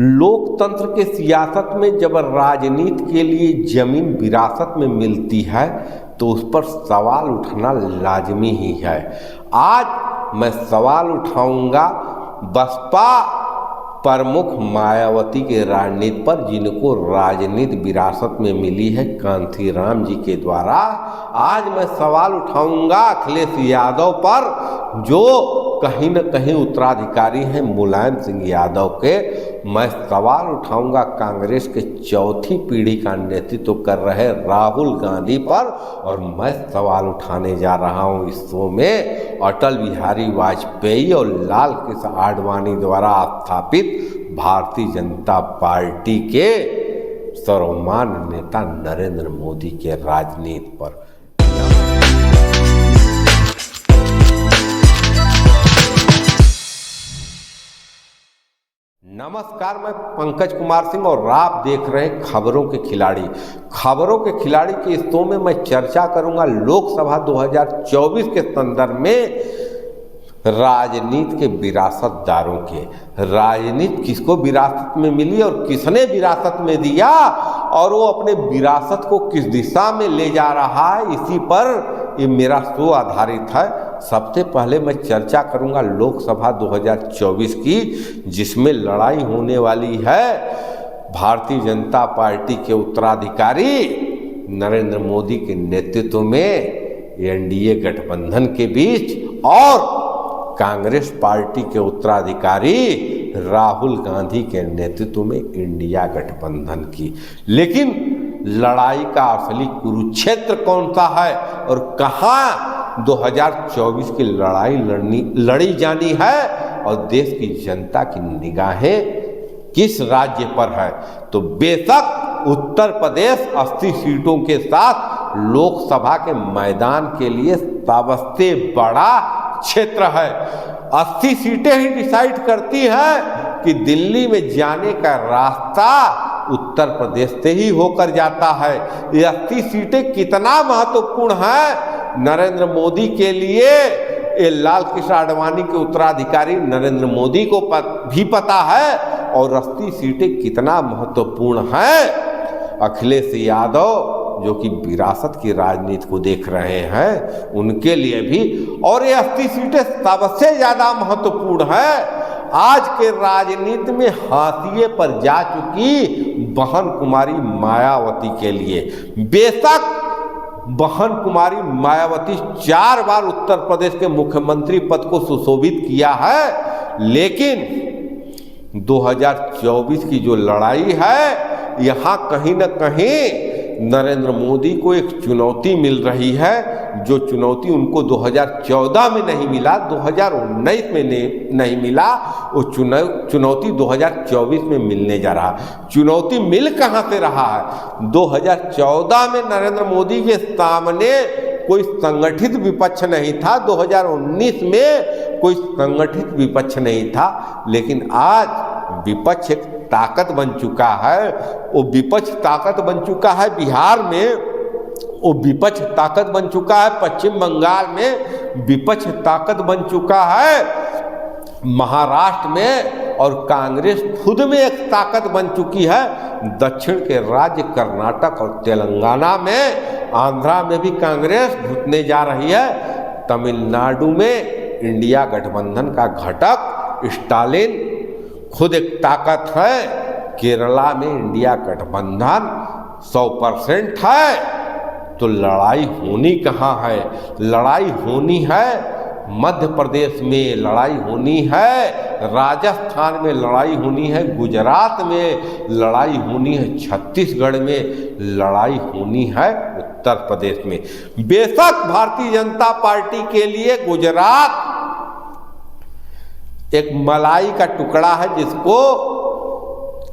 लोकतंत्र के सियासत में जब राजनीति के लिए जमीन विरासत में मिलती है तो उस पर सवाल उठना लाजमी ही है। आज मैं सवाल उठाऊंगा बसपा प्रमुख मायावती के राजनीति पर, जिनको राजनीति विरासत में मिली है कांथीराम जी के द्वारा। आज मैं सवाल उठाऊंगा अखिलेश यादव पर, जो कहीं न कहीं उत्तराधिकारी हैं मुलायम सिंह यादव के। मैं सवाल उठाऊंगा कांग्रेस के चौथी पीढ़ी का नेतृत्व कर रहे राहुल गांधी पर, और मैं सवाल उठाने जा रहा हूं इस शो में अटल बिहारी वाजपेयी और लाल कृष्ण आडवाणी द्वारा स्थापित भारतीय जनता पार्टी के सर्वमान्य नेता नरेंद्र मोदी के राजनीति पर। नमस्कार, मैं पंकज कुमार सिंह और आप देख रहे हैं खबरों के खिलाड़ी। खबरों के खिलाड़ी के इस शो में मैं चर्चा करूंगा लोकसभा 2024 के संदर्भ में राजनीति के विरासतदारों के। राजनीति किसको विरासत में मिली और किसने विरासत में दिया, और वो अपने विरासत को किस दिशा में ले जा रहा है, इसी पर ये मेरा शो आधारित है। सबसे पहले मैं चर्चा करूंगा लोकसभा 2024 की, जिसमें लड़ाई होने वाली है भारतीय जनता पार्टी के उत्तराधिकारी नरेंद्र मोदी के नेतृत्व में एनडीए गठबंधन के बीच और कांग्रेस पार्टी के उत्तराधिकारी राहुल गांधी के नेतृत्व में इंडिया गठबंधन की। लेकिन लड़ाई का असली कुरुक्षेत्र कौन सा है और कहां 2024 की लड़ाई लड़ी जानी है, और देश की जनता की निगाहें किस राज्य पर है, तो बेशक उत्तर प्रदेश 80 सीटों के साथ लोकसभा के मैदान के लिए सबसे बड़ा क्षेत्र है। 80 सीटें ही डिसाइड करती हैं कि दिल्ली में जाने का रास्ता उत्तर प्रदेश से ही होकर जाता है। ये 80 सीटें कितना महत्वपूर्ण है नरेंद्र मोदी के लिए, ये लाल कृष्ण आडवाणी के उत्तराधिकारी नरेंद्र मोदी को भी पता है, और 80 सीटें कितना महत्वपूर्ण है अखिलेश यादव जो कि विरासत की राजनीति को देख रहे हैं उनके लिए भी। और ये 80 सीटें सबसे ज्यादा महत्वपूर्ण है आज के राजनीति में हाशिए पर जा चुकी बहन कुमारी मायावती के लिए। बेशक बहन कुमारी मायावती 4 बार उत्तर प्रदेश के मुख्यमंत्री पद को सुशोभित किया है, लेकिन 2024 की जो लड़ाई है यहाँ कहीं न कहीं नरेंद्र मोदी को एक चुनौती मिल रही है, जो चुनौती उनको 2014 में नहीं मिला, 2019 में नहीं मिला, वो चुनौती 2024 में मिलने जा रहा। चुनौती मिल कहाँ से रहा है? 2014 में नरेंद्र मोदी के सामने कोई संगठित विपक्ष नहीं था, 2019 में कोई संगठित विपक्ष नहीं था, लेकिन आज विपक्ष एक ताकत बन चुका है। वो विपक्ष ताकत बन चुका है बिहार में, वो विपक्ष ताकत बन चुका है पश्चिम बंगाल में, विपक्ष ताकत बन चुका है महाराष्ट्र में, और कांग्रेस खुद में एक ताकत बन चुकी है दक्षिण के राज्य कर्नाटक और तेलंगाना में। आंध्रा में भी कांग्रेस घुटने जा रही है। तमिलनाडु में इंडिया गठबंधन का घटक स्टालिन खुद एक ताकत है। केरला में इंडिया गठबंधन 100% है। तो लड़ाई होनी कहाँ है? लड़ाई होनी है मध्य प्रदेश में, लड़ाई होनी है राजस्थान में, लड़ाई होनी है गुजरात में, लड़ाई होनी है छत्तीसगढ़ में, लड़ाई होनी है उत्तर प्रदेश में। बेशक भारतीय जनता पार्टी के लिए गुजरात एक मलाई का टुकड़ा है जिसको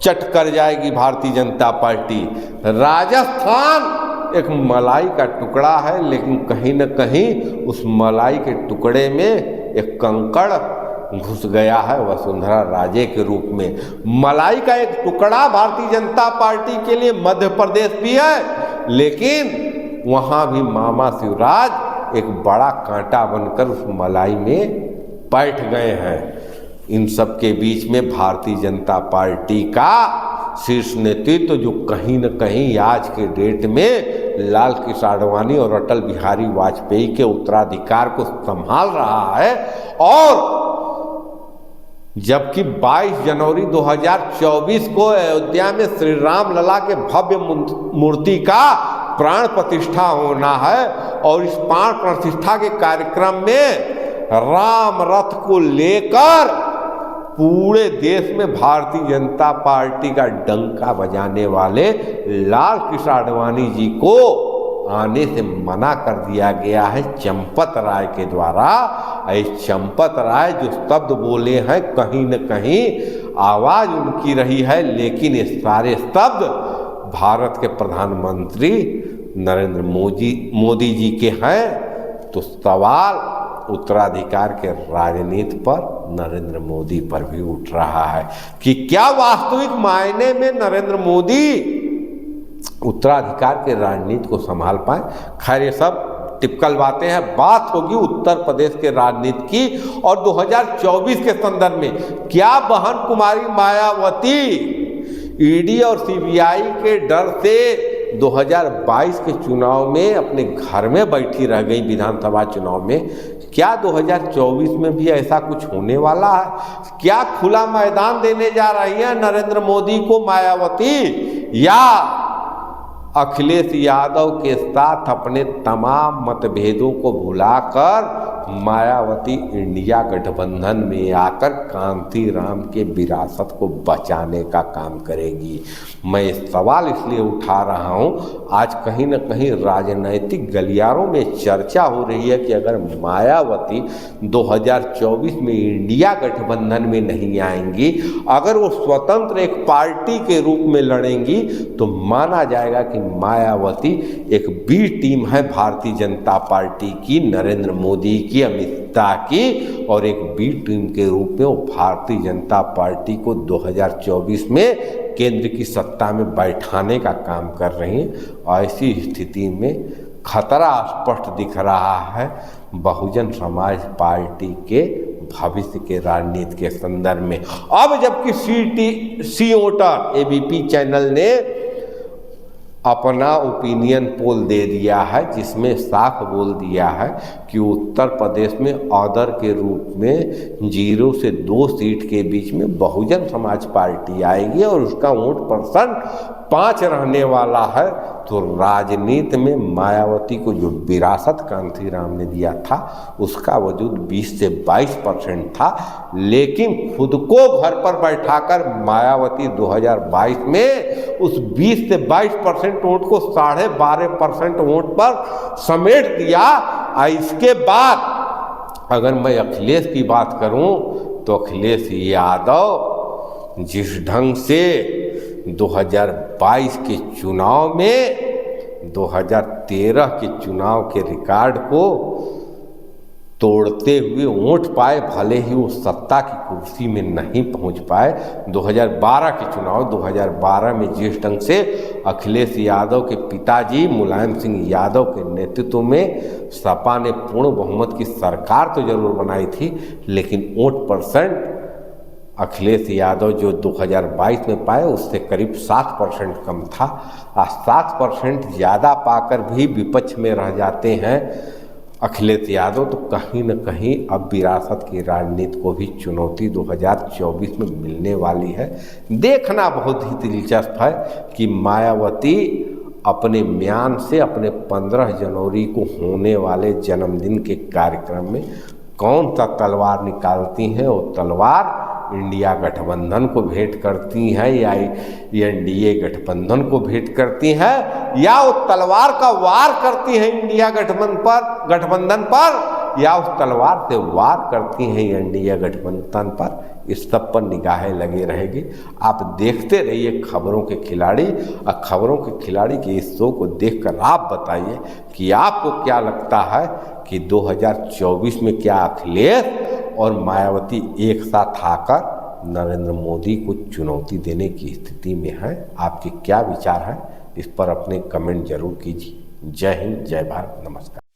चट कर जाएगी भारतीय जनता पार्टी। राजस्थान एक मलाई का टुकड़ा है, लेकिन कहीं न कहीं उस मलाई के टुकड़े में एक कंकड़ घुस गया है वसुंधरा राजे के रूप में। मलाई का एक टुकड़ा भारतीय जनता पार्टी के लिए मध्य प्रदेश भी है, लेकिन वहाँ भी मामा शिवराज एक बड़ा कांटा बनकर उस मलाई में बैठ गए हैं। इन सब के बीच में भारतीय जनता पार्टी का शीर्ष नेतृत्व जो कहीं न कहीं आज के डेट में लाल कृष्ण आडवाणी और अटल बिहारी वाजपेयी के उत्तराधिकार को संभाल रहा है, और जबकि 22 जनवरी 2024 को अयोध्या में श्री राम लला के भव्य मूर्ति का प्राण प्रतिष्ठा होना है, और इस प्राण प्रतिष्ठा के कार्यक्रम में राम रथ को लेकर पूरे देश में भारतीय जनता पार्टी का डंका बजाने वाले लाल कृष्ण आडवाणी जी को आने से मना कर दिया गया है चंपत राय के द्वारा। चंपत राय जो शब्द बोले हैं कहीं न कहीं आवाज उनकी रही है, लेकिन ये सारे शब्द भारत के प्रधानमंत्री नरेंद्र मोदी जी के हैं। तो सवाल उत्तराधिकार के राजनीति पर नरेंद्र मोदी पर भी उठ रहा है कि क्या वास्तविक मायने में नरेंद्र मोदी उत्तराधिकार के राजनीति को संभाल पाए। खैर ये सब टिपिकल बातें हैं, बात होगी उत्तर प्रदेश के राजनीति की और 2024 के संदर्भ में क्या बहन कुमारी मायावती ईडी और सीबीआई के डर से 2022 के चुनाव में अपने घर में बैठी रह गई विधानसभा चुनाव में, क्या 2024 में भी ऐसा कुछ होने वाला है? क्या खुला मैदान देने जा रही है नरेंद्र मोदी को मायावती, या अखिलेश यादव के साथ अपने तमाम मतभेदों को भुलाकर मायावती इंडिया गठबंधन में आकर कांतीराम के विरासत को बचाने का काम करेगी? मैं सवाल इसलिए उठा रहा हूं, आज कहीं न कहीं राजनैतिक गलियारों में चर्चा हो रही है कि अगर मायावती 2024 में इंडिया गठबंधन में नहीं आएंगी, अगर वो स्वतंत्र एक पार्टी के रूप में लड़ेंगी, तो माना जाएगा कि मायावती एक बी टीम है भारतीय जनता पार्टी की, नरेंद्र मोदी की, अमित शाह की, और एक बी टीम के रूप में वो भारतीय जनता पार्टी को 2024 में केंद्र की सत्ता में बैठाने का काम कर रही हैं। ऐसी स्थिति में खतरा स्पष्ट दिख रहा है बहुजन समाज पार्टी के भविष्य के राजनीति के संदर्भ में। अब जबकि सी वोटर एबीपी चैनल ने अपना ओपिनियन पोल दे दिया है, जिसमें साफ बोल दिया है कि उत्तर प्रदेश में ऑर्डर के रूप में 0 से 2 सीट के बीच में बहुजन समाज पार्टी आएगी और उसका वोट परसेंट 5 रहने वाला है। तो राजनीति में मायावती को जो विरासत कांतीराम ने दिया था उसका वजूद 20 से 22% था, लेकिन खुद को घर पर बैठाकर मायावती 2022 में उस 20 से 22% वोट को 12.5% वोट पर समेट दिया। इसके बाद अगर मैं अखिलेश की बात करूं तो अखिलेश यादव जिस ढंग से 2022 के चुनाव में 2013 के चुनाव के रिकॉर्ड को तोड़ते हुए वोट पाए, भले ही वो सत्ता की कुर्सी में नहीं पहुंच पाए। 2012 के चुनाव 2012 में जिस ढंग से अखिलेश यादव के पिताजी मुलायम सिंह यादव के नेतृत्व में सपा ने पूर्ण बहुमत की सरकार तो जरूर बनाई थी, लेकिन वोट परसेंट अखिलेश यादव जो 2022 में पाए उससे करीब 7% कम था। 7% ज़्यादा पाकर भी विपक्ष में रह जाते हैं अखिलेश यादव, तो कहीं न कहीं अब विरासत की राजनीति को भी चुनौती 2024 में मिलने वाली है। देखना बहुत ही दिलचस्प है कि मायावती अपने म्यान से अपने 15 जनवरी को होने वाले जन्मदिन के कार्यक्रम में कौन सा तलवार निकालती हैं। वो तलवार इंडिया गठबंधन को भेंट करती हैं या एनडीए गठबंधन को भेंट करती हैं, या वो तलवार का वार करती हैं इंडिया गठबंधन पर, या उस तलवार से वार करती हैं एनडीए गठबंधन पर। इस सब पर निगाहें लगे रहेगी। आप देखते रहिए खबरों के खिलाड़ी। और खबरों के खिलाड़ी के इस शो को देखकर आप बताइए कि आपको क्या लगता है कि 2024 में क्या अखिलेश और मायावती एक साथ आकर नरेंद्र मोदी को चुनौती देने की स्थिति में है? आपके क्या विचार हैं इस पर अपने कमेंट जरूर कीजिए। जय हिंद, जय भारत, नमस्कार।